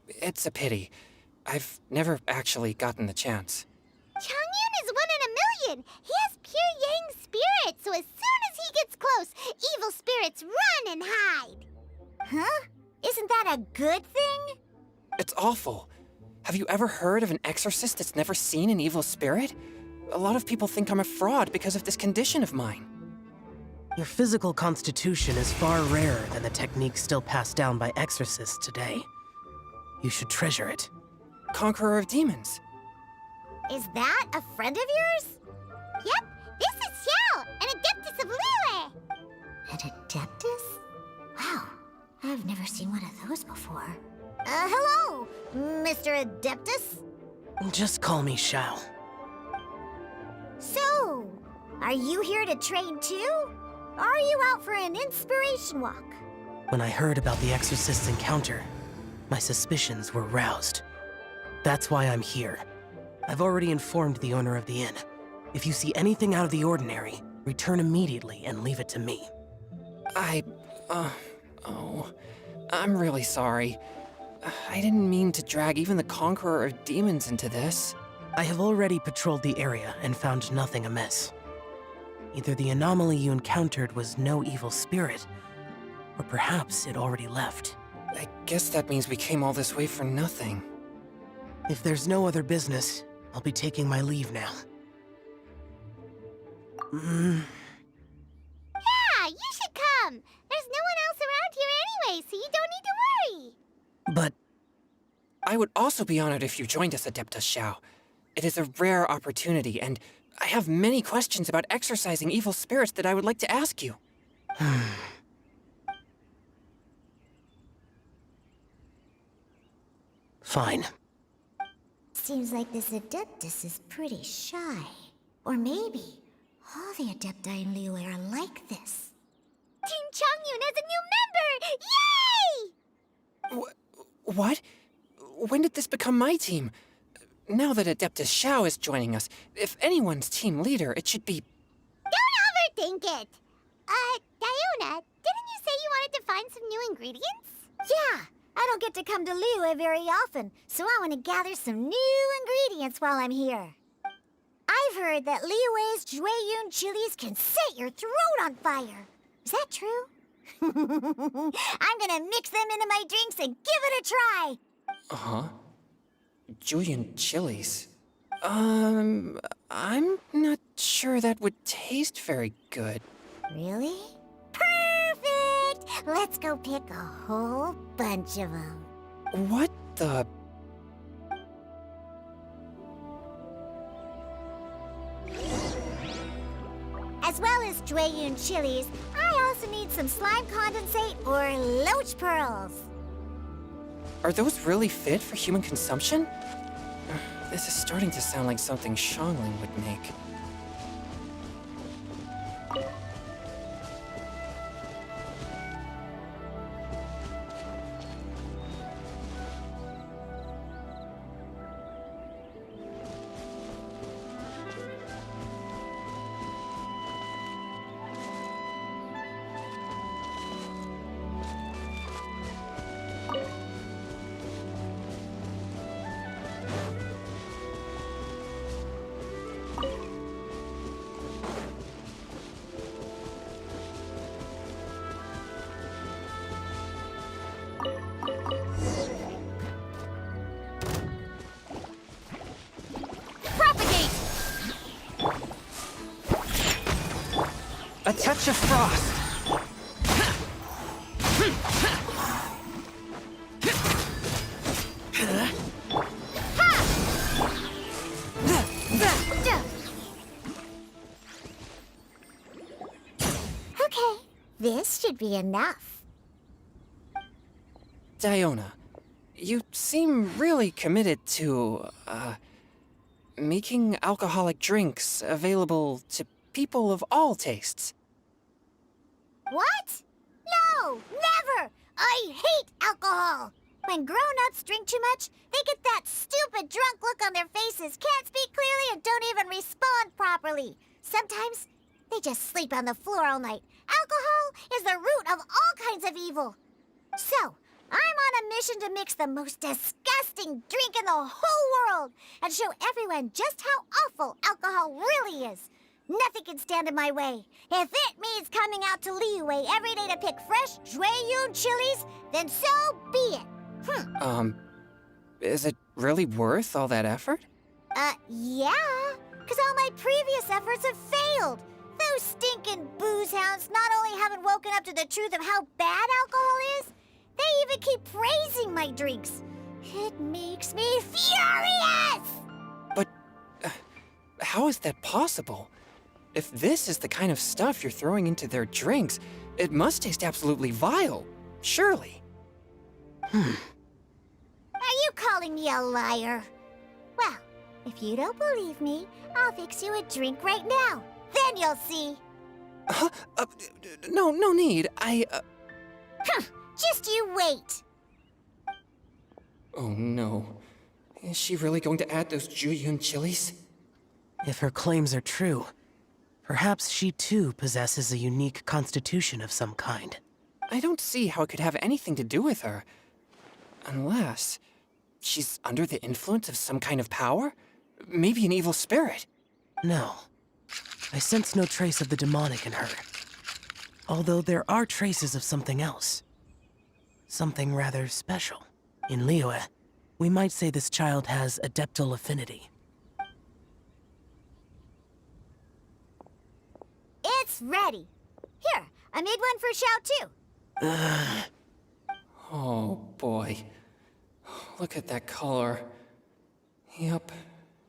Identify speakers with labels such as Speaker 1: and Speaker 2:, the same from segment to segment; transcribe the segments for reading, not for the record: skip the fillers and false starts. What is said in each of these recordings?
Speaker 1: it's a pity. I've never actually gotten the chance.
Speaker 2: Chongyun is 1 in a million! He has pure yang spirit, so as soon as he gets close, evil spirits run and hide! Huh? Isn't that a good thing?
Speaker 1: It's awful. Have you ever heard of an exorcist that's never seen an evil spirit? A lot of people think I'm a fraud because of this condition of mine.
Speaker 3: Your physical constitution is far rarer than the techniques still passed down by exorcists today. You should treasure it.
Speaker 1: Conqueror of demons.
Speaker 2: Is that a friend of yours? Yep, this is Xiao, an adeptus of Liyue. An adeptus? Wow, I've never seen one of those before. Hello, Mr. Adeptus?
Speaker 3: Just call me Xiao.
Speaker 2: So, are you here to train too? Or are you out for an inspiration walk?
Speaker 3: When I heard about the exorcist's encounter, my suspicions were roused. That's why I'm here. I've already informed the owner of the inn. If you see anything out of the ordinary, return immediately and leave it to me.
Speaker 1: I'm really sorry. I didn't mean to drag even the Conqueror of Demons into this.
Speaker 3: I have already patrolled the area and found nothing amiss. Either the anomaly you encountered was no evil spirit, or perhaps it already left.
Speaker 1: I guess that means we came all this way for nothing.
Speaker 3: If there's no other business, I'll be taking my leave now.
Speaker 2: Yeah, you should come. There's no one else around here anyway, so you don't need to worry.
Speaker 3: But
Speaker 1: I would also be honored if you joined us, Adeptus Xiao. It is a rare opportunity, and I have many questions about exorcising evil spirits that I would like to ask you.
Speaker 3: Fine.
Speaker 2: Seems like this Adeptus is pretty shy. Or maybe all the Adepti in Liyue are like this. Team Chongyun has a new member! Yay!
Speaker 1: What? When did this become my team? Now that Adeptus Xiao is joining us, if anyone's team leader, it should be...
Speaker 2: Don't overthink it! Diona, didn't you say you wanted to find some new ingredients? Yeah, I don't get to come to Liyue very often, so I want to gather some new ingredients while I'm here. I've heard that Liyue's Jueyun chilies can set your throat on fire. Is that true? I'm gonna mix them into my drinks and give it a try!
Speaker 1: Uh-huh. Julian chilies. I'm not sure that would taste very good.
Speaker 2: Really? Perfect! Let's go pick a whole bunch of them.
Speaker 1: What the...
Speaker 2: As well as Jueyun chilies, I also need some slime condensate or loach pearls.
Speaker 1: Are those really fit for human consumption? This is starting to sound like something Xiangling would make. A touch of frost!
Speaker 2: Okay, this should be enough.
Speaker 1: Diona, you seem really committed to, making alcoholic drinks available to people of all tastes.
Speaker 2: What? No, never! I hate alcohol! When grown-ups drink too much, they get that stupid drunk look on their faces, can't speak clearly, and don't even respond properly. Sometimes, they just sleep on the floor all night. Alcohol is the root of all kinds of evil. So, I'm on a mission to mix the most disgusting drink in the whole world and show everyone just how awful alcohol really is. Nothing can stand in my way. If it means coming out to Liyue every day to pick fresh Jueyun chilies, then so be it.
Speaker 1: Is it really worth all that effort?
Speaker 2: Yeah. Because all my previous efforts have failed. Those stinking booze hounds not only haven't woken up to the truth of how bad alcohol is, they even keep praising my drinks. It makes me furious!
Speaker 1: But how is that possible? If this is the kind of stuff you're throwing into their drinks, it must taste absolutely vile, surely.
Speaker 2: Are you calling me a liar? Well, if you don't believe me, I'll fix you a drink right now. Then you'll see.
Speaker 1: No need.
Speaker 2: Just you wait.
Speaker 1: Oh no. Is she really going to add those Jueyun chilies?
Speaker 3: If her claims are true, perhaps she too possesses a unique constitution of some kind.
Speaker 1: I don't see how it could have anything to do with her. Unless she's under the influence of some kind of power? Maybe an evil spirit.
Speaker 3: No. I sense no trace of the demonic in her. Although there are traces of something else. Something rather special. In Liyue, we might say this child has adeptal affinity.
Speaker 2: It's ready. Here, I made one for Xiao too.
Speaker 1: Oh boy. Look at that color. Yep.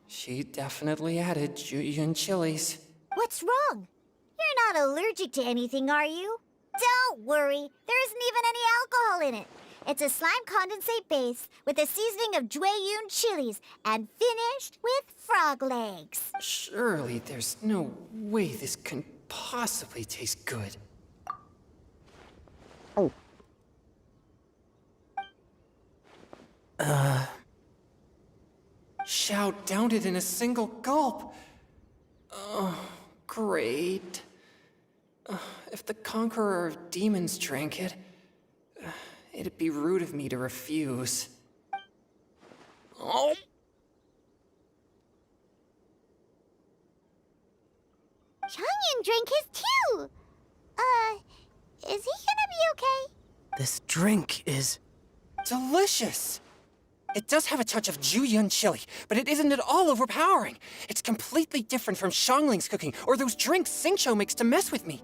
Speaker 1: She definitely added Jueyun chilies.
Speaker 2: What's wrong? You're not allergic to anything, are you? Don't worry, there isn't even any alcohol in it. It's a slime condensate base with a seasoning of Jueyun chilies and finished with frog legs.
Speaker 1: Surely there's no way this can possibly taste good. Xiao downed it in a single gulp. Oh, great. If the Conqueror of Demons drank it, it'd be rude of me to refuse. Oh!
Speaker 2: Changyan drank his too. Is he gonna be okay?
Speaker 3: This drink is...
Speaker 1: Delicious! It does have a touch of Jueyun chili, but it isn't at all overpowering. It's completely different from Xiangling's cooking or those drinks Xingqiu makes to mess with me.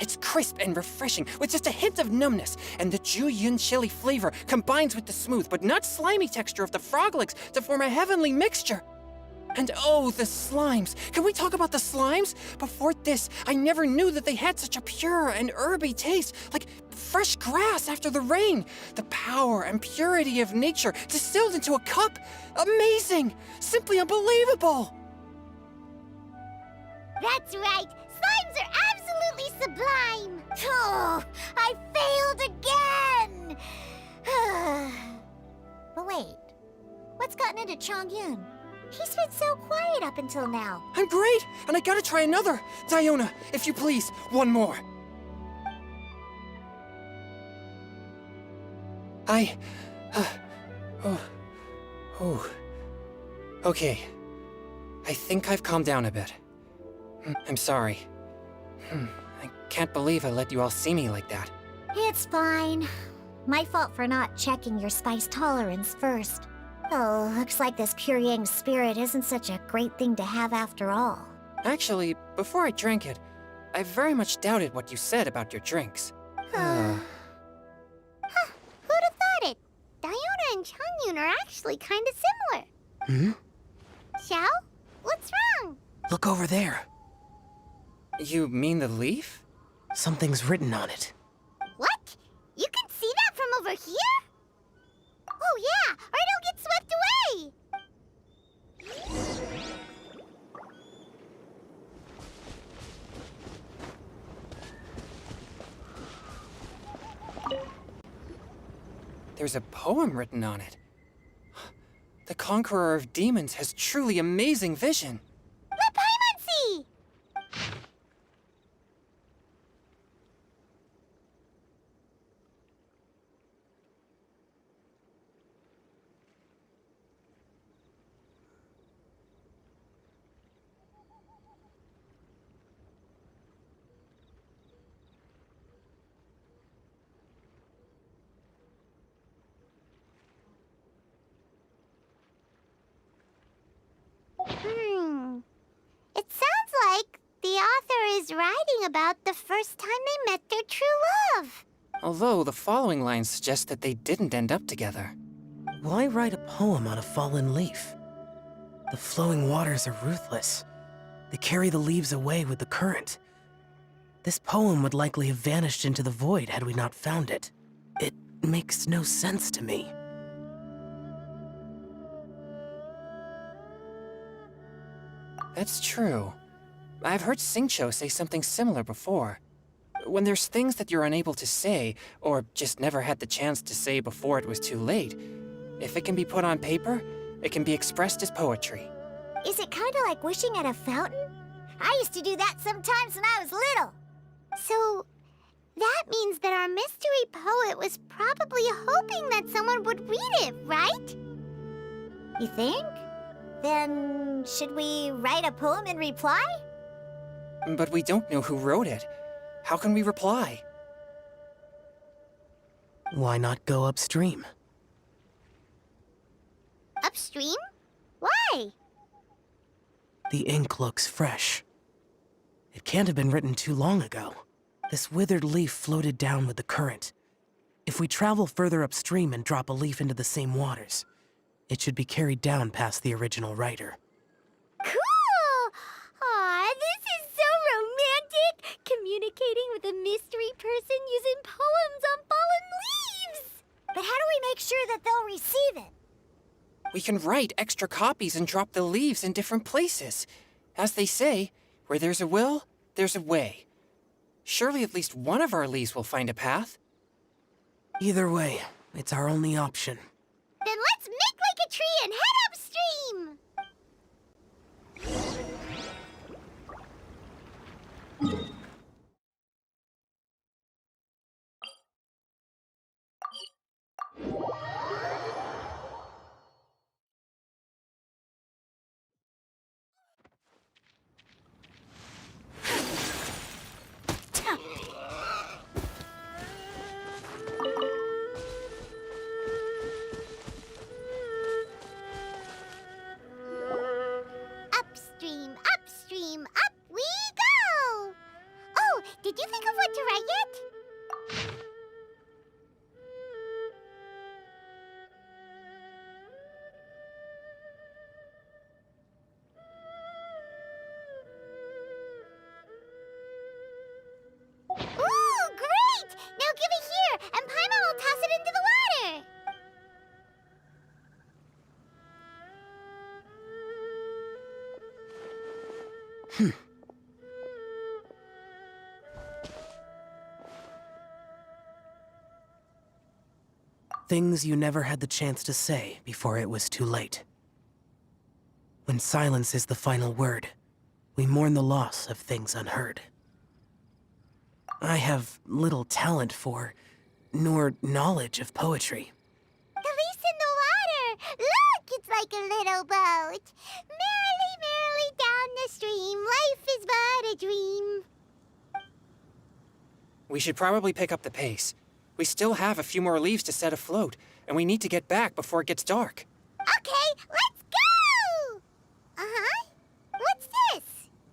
Speaker 1: It's crisp and refreshing, with just a hint of numbness, and the Jueyun chili flavor combines with the smooth but not slimy texture of the frog legs to form a heavenly mixture. And oh, the slimes! Can we talk about the slimes? Before this, I never knew that they had such a pure and herby taste, like fresh grass after the rain. The power and purity of nature distilled into a cup. Amazing! Simply unbelievable!
Speaker 2: That's right. Slimes are absolutely sublime. Oh, I failed again. But wait, what's gotten into Chongyun? He's been so quiet up until now.
Speaker 1: I'm great, and I gotta try another. Diona, if you please, one more. Okay. I think I've calmed down a bit. I'm sorry. I can't believe I let you all see me like that.
Speaker 2: It's fine. My fault for not checking your spice tolerance first. Oh, looks like this pure yang spirit isn't such a great thing to have after all.
Speaker 1: Actually, before I drank it, I very much doubted what you said about your drinks.
Speaker 2: Who'd have thought it? Diona and Chongyun are actually kind of similar. Xiao? What's wrong?
Speaker 3: Look over there.
Speaker 1: You mean the leaf?
Speaker 3: Something's written on it.
Speaker 2: What? You can see that from over here? Oh yeah, or it'll get swept away!
Speaker 1: There's a poem written on it. The Conqueror of Demons has truly amazing vision.
Speaker 2: Let Paimon see! is writing about the first time they met their true love.
Speaker 1: Although the following lines suggest that they didn't end up together.
Speaker 3: Why write a poem on a fallen leaf? The flowing waters are ruthless. They carry the leaves away with the current. This poem would likely have vanished into the void had we not found it. It makes no sense to me.
Speaker 1: That's true. I've heard Xingqiu say something similar before. When there's things that you're unable to say, or just never had the chance to say before it was too late, if it can be put on paper, it can be expressed as poetry.
Speaker 2: Is it kind of like wishing at a fountain? I used to do that sometimes when I was little. So, that means that our mystery poet was probably hoping that someone would read it, right? You think? Then, should we write a poem in reply?
Speaker 1: But we don't know who wrote it. How can we reply?
Speaker 3: Why not go upstream?
Speaker 2: Upstream? Why?
Speaker 3: The ink looks fresh. It can't have been written too long ago. This withered leaf floated down with the current. If we travel further upstream and drop a leaf into the same waters, it should be carried down past the original writer.
Speaker 2: Cool! Aw, this is so romantic! Communicating with a mystery person using poems on fallen leaves! But how do we make sure that they'll receive it?
Speaker 1: We can write extra copies and drop the leaves in different places. As they say, where there's a will, there's a way. Surely at least one of our leaves will find a path.
Speaker 3: Either way, it's our only option.
Speaker 2: Then let's make like a tree and head upstream! Upstream, upstream, up we go! Oh, did you think of what to write yet? Ooh, great! Now give it here, and Paimon will toss it into the water!
Speaker 3: Things you never had the chance to say before it was too late. When silence is the final word, we mourn the loss of things unheard. I have little talent for, nor knowledge of poetry.
Speaker 2: The leaf's in the water! Look, it's like a little boat! Merrily, merrily down the stream, life is but a dream.
Speaker 1: We should probably pick up the pace. We still have a few more leaves to set afloat, and we need to get back before it gets dark.
Speaker 2: Okay, let's go! Uh-huh. What's this?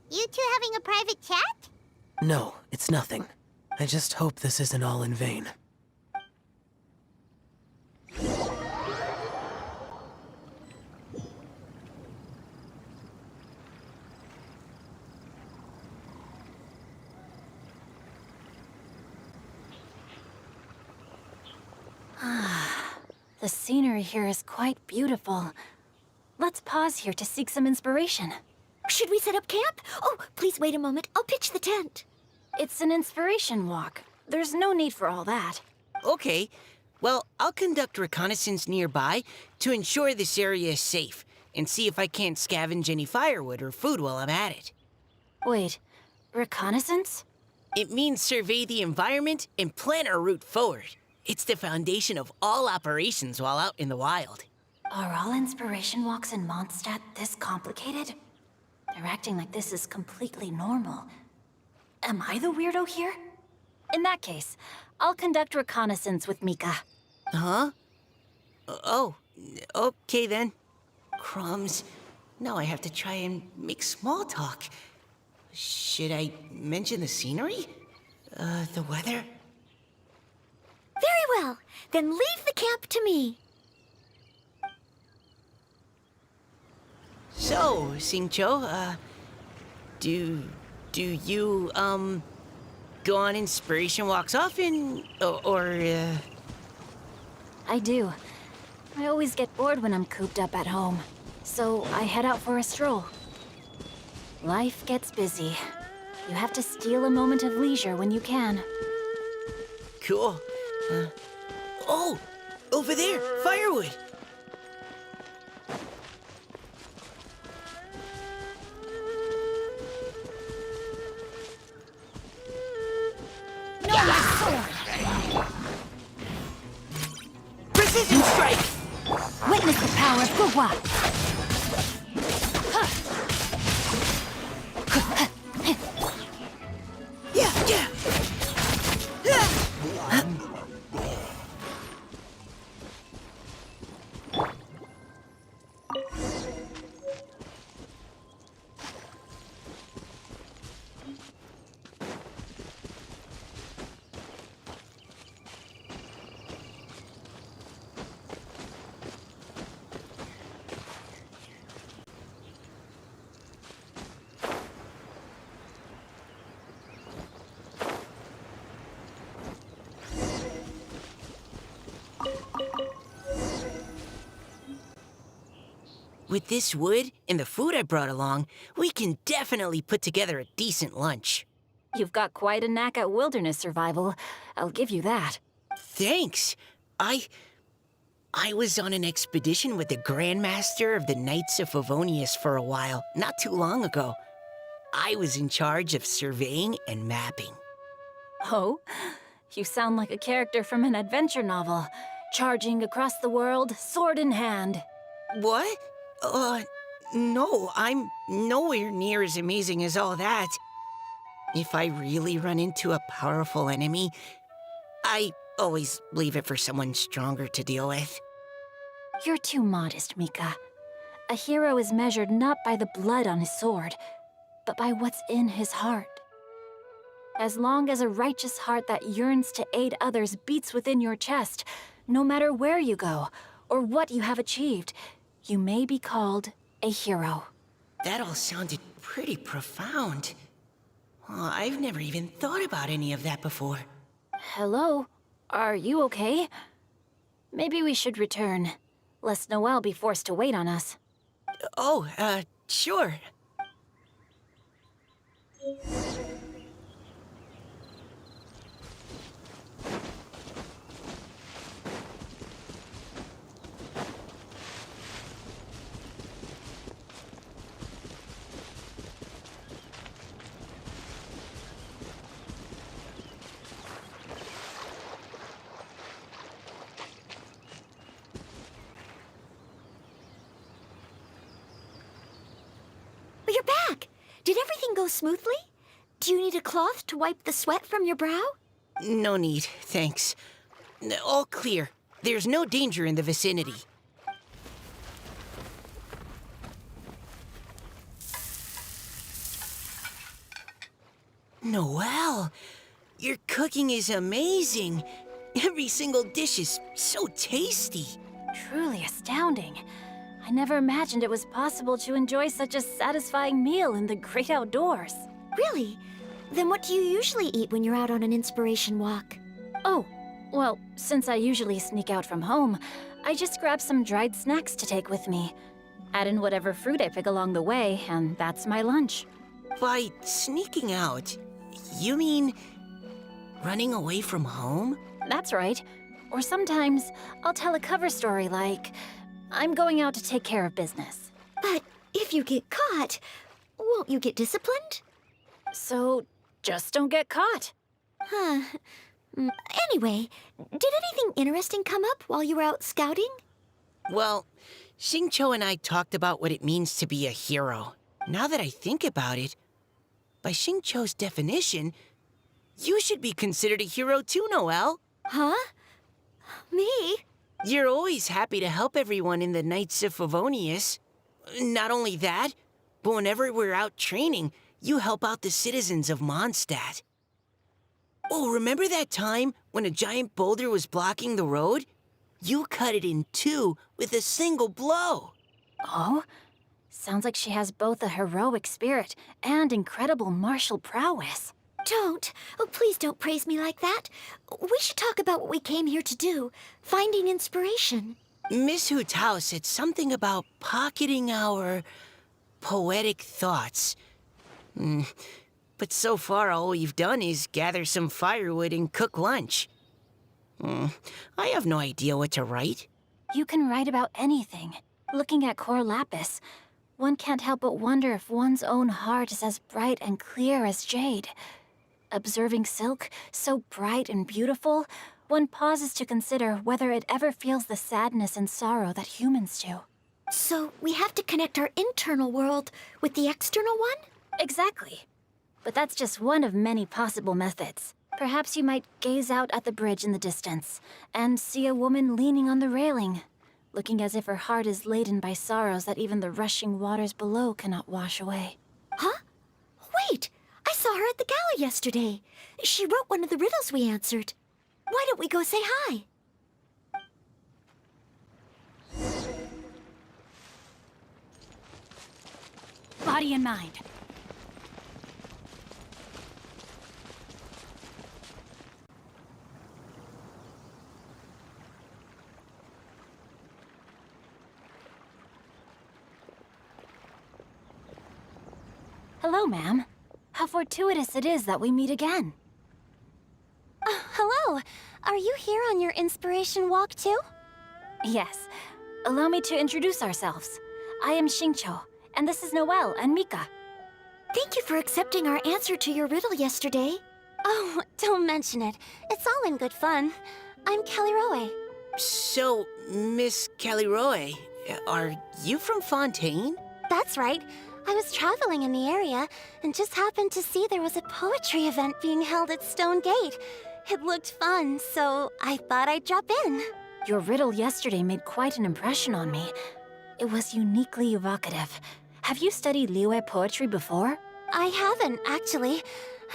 Speaker 2: You two having a private chat?
Speaker 3: No, it's nothing. I just hope this isn't all in vain.
Speaker 4: The scenery here is quite beautiful. Let's pause here to seek some inspiration.
Speaker 2: Should we set up camp? Oh, please wait a moment. I'll pitch the tent.
Speaker 4: It's an inspiration walk. There's no need for all that.
Speaker 5: Okay. Well, I'll conduct reconnaissance nearby to ensure this area is safe and see if I can't scavenge any firewood or food while I'm at it.
Speaker 4: Wait, reconnaissance?
Speaker 5: It means survey the environment and plan our route forward. It's the foundation of all operations while out in the wild.
Speaker 4: Are all inspiration walks in Mondstadt this complicated? They're acting like this is completely normal. Am I the weirdo here? In that case, I'll conduct reconnaissance with Mika.
Speaker 5: Huh? Oh, okay then. Crumbs. Now I have to try and make small talk. Should I mention the scenery? The weather?
Speaker 2: Very well. Then leave the camp to me.
Speaker 5: So, Xingqiu, do you, go on inspiration walks often?
Speaker 4: I do. I always get bored when I'm cooped up at home, so I head out for a stroll. Life gets busy. You have to steal a moment of leisure when you can.
Speaker 5: Cool. Oh! Over there! Firewood!
Speaker 4: No, my sword!
Speaker 5: Precision strike!
Speaker 4: Witness the power of Gugwa!
Speaker 5: Yeah! With this wood and the food I brought along, we can definitely put together a decent lunch.
Speaker 4: You've got quite a knack at wilderness survival. I'll give you that.
Speaker 5: Thanks. I was on an expedition with the Grandmaster of the Knights of Favonius for a while, not too long ago. I was in charge of surveying and mapping.
Speaker 4: Oh? You sound like a character from an adventure novel. Charging across the world, sword in hand.
Speaker 5: What? No, I'm nowhere near as amazing as all that. If I really run into a powerful enemy, I always leave it for someone stronger to deal with.
Speaker 4: You're too modest, Mika. A hero is measured not by the blood on his sword, but by what's in his heart. As long as a righteous heart that yearns to aid others beats within your chest, no matter where you go or what you have achieved, you may be called a hero.
Speaker 5: That all sounded pretty profound. Oh, I've never even thought about any of that before.
Speaker 4: Hello? Are you okay? Maybe we should return, lest Noelle be forced to wait on us.
Speaker 5: Oh, sure.
Speaker 2: You're back! Did everything go smoothly? Do you need a cloth to wipe the sweat from your brow?
Speaker 5: No need, thanks. All clear. There's no danger in the vicinity. Noelle, your cooking is amazing. Every single dish is so tasty.
Speaker 4: Truly astounding. I never imagined it was possible to enjoy such a satisfying meal in the great outdoors.
Speaker 2: Really? Then what do you usually eat when you're out on an inspiration walk?
Speaker 4: Oh, well, since I usually sneak out from home, I just grab some dried snacks to take with me. Add in whatever fruit I pick along the way, and that's my lunch.
Speaker 5: By sneaking out, you mean running away from home?
Speaker 4: That's right. Or sometimes I'll tell a cover story like, I'm going out to take care of business.
Speaker 2: But if you get caught, won't you get disciplined?
Speaker 4: So just don't get caught.
Speaker 2: Huh. Anyway, did anything interesting come up while you were out scouting?
Speaker 5: Well, Xingqiu and I talked about what it means to be a hero. Now that I think about it, by Xingqiu's definition, you should be considered a hero too, Noelle.
Speaker 2: Huh? Me?
Speaker 5: You're always happy to help everyone in the Knights of Favonius. Not only that, but whenever we're out training, you help out the citizens of Mondstadt. Oh, remember that time when a giant boulder was blocking the road? You cut it in two with a single blow.
Speaker 4: Oh? Sounds like she has both a heroic spirit and incredible martial prowess.
Speaker 2: Don't. Oh, please don't praise me like that. We should talk about what we came here to do. Finding inspiration.
Speaker 5: Miss Hutao said something about pocketing our poetic thoughts. But so far, all we've done is gather some firewood and cook lunch. I have no idea what to write.
Speaker 4: You can write about anything. Looking at Core Lapis, one can't help but wonder if one's own heart is as bright and clear as jade. Observing silk, so bright and beautiful, one pauses to consider whether it ever feels the sadness and sorrow that humans do.
Speaker 2: So we have to connect our internal world with the external one?
Speaker 4: Exactly. But that's just one of many possible methods. Perhaps you might gaze out at the bridge in the distance and see a woman leaning on the railing, looking as if her heart is laden by sorrows that even the rushing waters below cannot wash away.
Speaker 2: Huh? Wait! I saw her at the gala yesterday. She wrote one of the riddles we answered. Why don't we go say hi?
Speaker 4: Body and mind. Hello, ma'am. How fortuitous it is that we meet again.
Speaker 2: Hello. Are you here on your inspiration walk too?
Speaker 4: Yes. Allow me to introduce ourselves. I am Xingqiu, and this is Noelle and Mika.
Speaker 2: Thank you for accepting our answer to your riddle yesterday. Oh, don't mention it. It's all in good fun. I'm Kelly Roe.
Speaker 5: So, Miss Caliroe, are you from Fontaine?
Speaker 2: That's right. I was traveling in the area and just happened to see there was a poetry event being held at Stone Gate. It looked fun, so I thought I'd drop in.
Speaker 4: Your riddle yesterday made quite an impression on me. It was uniquely evocative. Have you studied Liyue poetry before?
Speaker 2: I haven't, actually.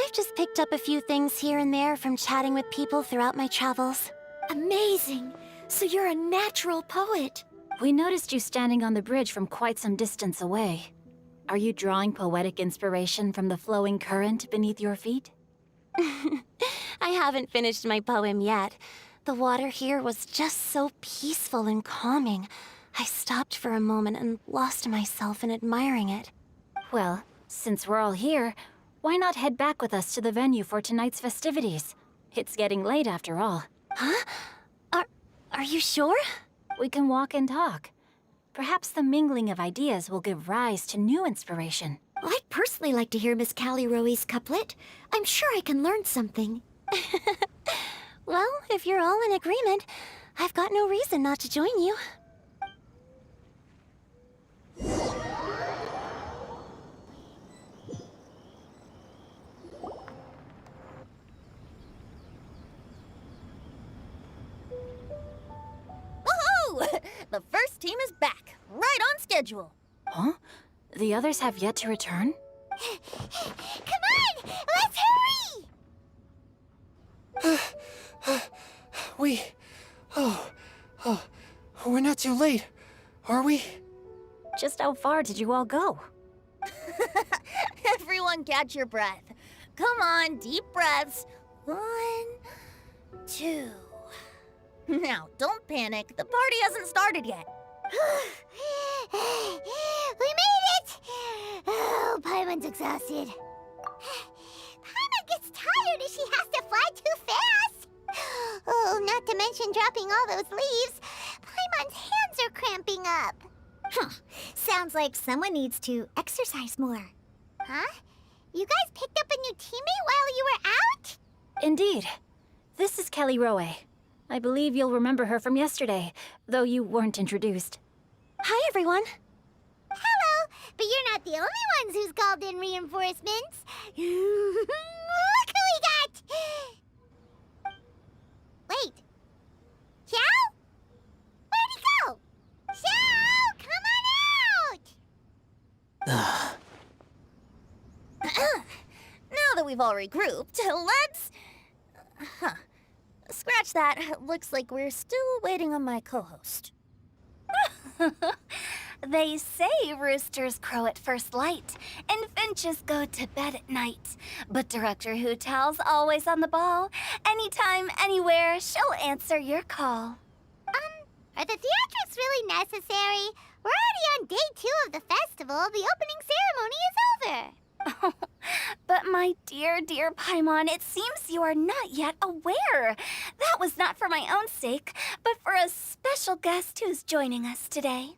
Speaker 2: I've just picked up a few things here and there from chatting with people throughout my travels. Amazing! So you're a natural poet.
Speaker 4: We noticed you standing on the bridge from quite some distance away. Are you drawing poetic inspiration from the flowing current beneath your feet?
Speaker 2: I haven't finished my poem yet. The water here was just so peaceful and calming. I stopped for a moment and lost myself in admiring it.
Speaker 4: Well, since we're all here, why not head back with us to the venue for tonight's festivities? It's getting late after all.
Speaker 2: Huh? Are you sure?
Speaker 4: We can walk and talk. Perhaps the mingling of ideas will give rise to new inspiration.
Speaker 2: I'd personally like to hear Miss Callie Roe's couplet. I'm sure I can learn something. Well, if you're all in agreement, I've got no reason not to join you.
Speaker 6: Woohoo! The first team is back, right on schedule.
Speaker 4: Huh? The others have yet to return?
Speaker 2: Come on! Let's hurry!
Speaker 1: We're not too late, are we?
Speaker 4: Just how far did you all go?
Speaker 6: Everyone catch your breath. Come on, deep breaths. 1, 2. Now, don't panic. The party hasn't started yet.
Speaker 2: We made it! Oh, Paimon's exhausted. Paimon gets tired if she has to fly too fast. Oh, not to mention dropping all those leaves. Paimon's hands are cramping up. Sounds like someone needs to exercise more. Huh? You guys picked up a new teammate while you were out?
Speaker 4: Indeed. This is Kelly Roe. I believe you'll remember her from yesterday, though you weren't introduced.
Speaker 2: Hi, everyone. Hello, but you're not the only ones who's called in reinforcements. Look who we got! Wait. Xiao? Where'd he go? Xiao, come on out!
Speaker 6: that we've all regrouped, let's... Huh. Scratch that. Looks like we're still waiting on my co-host.
Speaker 4: They say roosters crow at first light, and finches go to bed at night. But Director Hootal's always on the ball. Anytime, anywhere, she'll answer your call.
Speaker 2: Are the theatrics really necessary? We're already on day 2 of the festival. The opening ceremony is over.
Speaker 4: But my dear, dear Paimon, it seems you are not yet aware. That was not for my own sake, but for a special guest who's joining us today.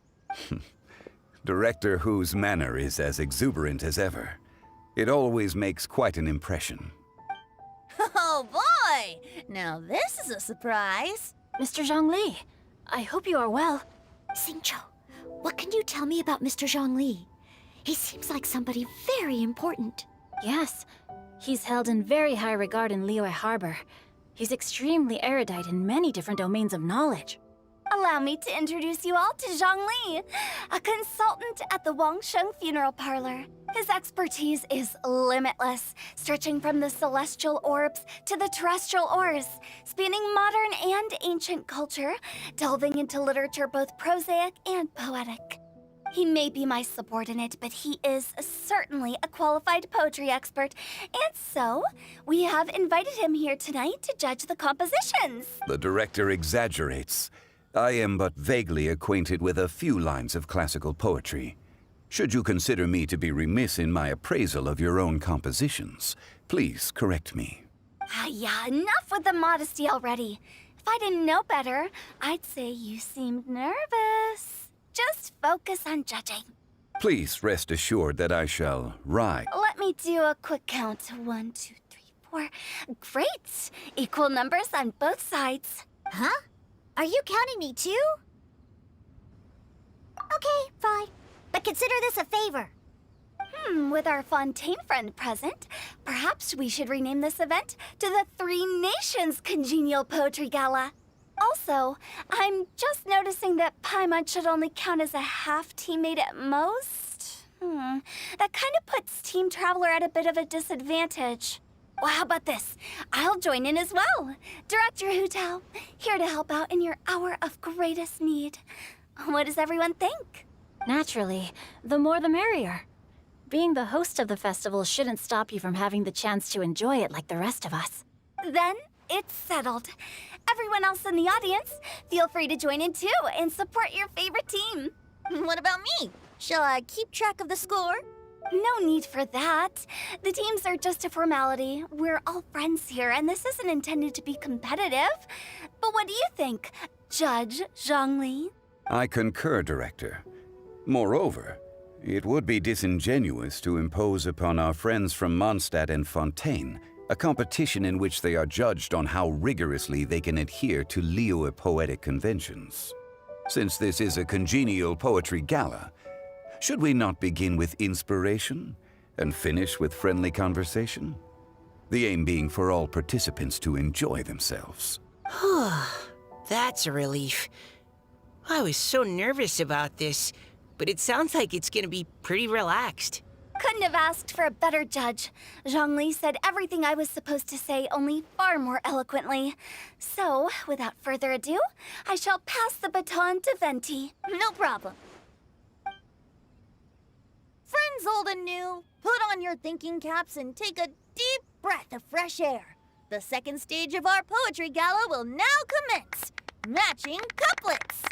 Speaker 7: Director Who's manner is as exuberant as ever. It always makes quite an impression.
Speaker 6: Oh boy! Now this is a surprise.
Speaker 4: Mr. Zhongli, I hope you are well.
Speaker 2: Xingqiu, what can you tell me about Mr. Zhongli? He seems like somebody very important.
Speaker 4: Yes, he's held in very high regard in Liyue Harbor. He's extremely erudite in many different domains of knowledge. Allow me to introduce you all to Zhongli, a consultant at the Wangsheng Funeral Parlor. His expertise is limitless, stretching from the celestial orbs to the terrestrial ores, spanning modern and ancient culture, delving into literature both prosaic and poetic. He may be my subordinate, but he is certainly a qualified poetry expert, and so we have invited him here tonight to judge the compositions.
Speaker 7: The director exaggerates. I am but vaguely acquainted with a few lines of classical poetry. Should you consider me to be remiss in my appraisal of your own compositions, please correct me.
Speaker 4: Yeah, enough with the modesty already. If I didn't know better, I'd say you seemed nervous. Just focus on judging.
Speaker 7: Please rest assured that I shall ride.
Speaker 4: Let me do a quick count. 1, 2, 3, 4. Great! Equal numbers on both sides.
Speaker 2: Huh? Are you counting me too? Okay, fine. But consider this a favor.
Speaker 4: With our Fontaine friend present, perhaps we should rename this event to the Three Nations Congenial Poetry Gala. Also, I'm just noticing that Paimon should only count as a half teammate at most. That kind of puts Team Traveler at a bit of a disadvantage. Well, how about this? I'll join in as well. Director Hootal, here to help out in your hour of greatest need. What does everyone think? Naturally, the more the merrier. Being the host of the festival shouldn't stop you from having the chance to enjoy it like the rest of us. Then, it's settled. Everyone else in the audience, feel free to join in too and support your favorite team.
Speaker 6: What about me? Shall I keep track of the score?
Speaker 4: No need for that. The teams are just a formality. We're all friends here, and this isn't intended to be competitive. But what do you think, Judge Zhongli?
Speaker 7: I concur, Director. Moreover, it would be disingenuous to impose upon our friends from Mondstadt and Fontaine a competition in which they are judged on how rigorously they can adhere to Liyue poetic conventions. Since this is a congenial poetry gala, should we not begin with inspiration and finish with friendly conversation? The aim being for all participants to enjoy themselves.
Speaker 5: That's a relief. I was so nervous about this, but it sounds like it's gonna be pretty relaxed.
Speaker 4: Couldn't have asked for a better judge. Zhongli said everything I was supposed to say, only far more eloquently. So, without further ado, I shall pass the baton to Venti.
Speaker 6: No problem. Friends old and new, put on your thinking caps and take a deep breath of fresh air. The second stage of our poetry gala will now commence. Matching couplets.